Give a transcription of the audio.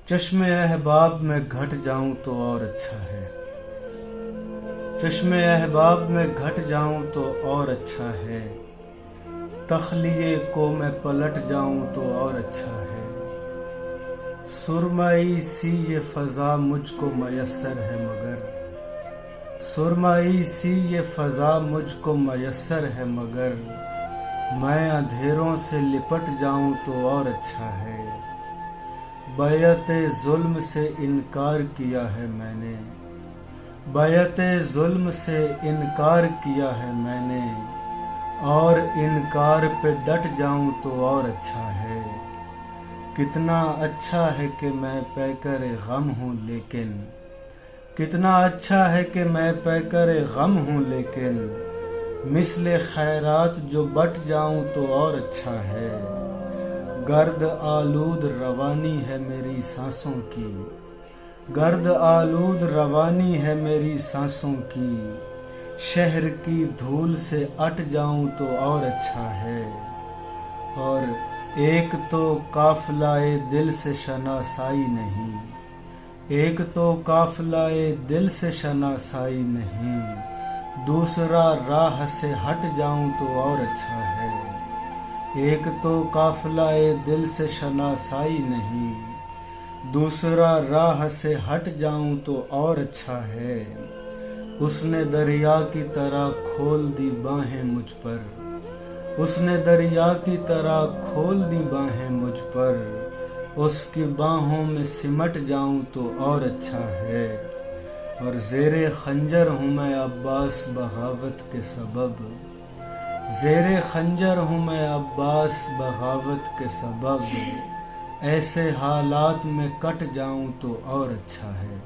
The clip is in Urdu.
چشم احباب میں گھٹ جاؤں تو اور اچھا ہے، چشم احباب میں گھٹ جاؤں تو اور اچھا ہے، تخلیے کو میں پلٹ جاؤں تو اور اچھا ہے۔ سرمئی سی یہ فضا مجھ کو میسر ہے مگر، سرمئی سی یہ فضا مجھ کو میسر ہے مگر، میں اندھیروں سے لپٹ جاؤں تو اور اچھا ہے۔ بیعت ظلم سے انکار کیا ہے میں نے، بیعت ظلم سے انکار کیا ہے میں نے، اور انکار پہ ڈٹ جاؤں تو اور اچھا ہے۔ کتنا اچھا ہے کہ میں پیکر غم ہوں لیکن، کتنا اچھا ہے کہ میں پیکر غم ہوں لیکن، مثل خیرات جو بٹ جاؤں تو اور اچھا ہے۔ گرد آلود روانی ہے میری سانسوں کی، گرد آلود روانی ہے میری سانسوں کی، شہر کی دھول سے اٹ جاؤں تو اور اچھا ہے۔ اور ایک تو قافلہ دل سے شناسائی نہیں، ایک تو قافلہ دل سے شناسائی نہیں، دوسرا راہ سے ہٹ جاؤں تو اور اچھا ہے۔ ایک تو قافلہ دل سے شناسائی نہیں، دوسرا راہ سے ہٹ جاؤں تو اور اچھا ہے۔ اس نے دریا کی طرح کھول دی باہیں مجھ پر، اس نے دریا کی طرح کھول دی باہیں مجھ پر، اس کی باہوں میں سمٹ جاؤں تو اور اچھا ہے۔ اور زیر خنجر ہوں میں عباس بغاوت کے سبب، زیر خنجر ہوں میں عباس بغاوت کے سبب، ایسے حالات میں کٹ جاؤں تو اور اچھا ہے۔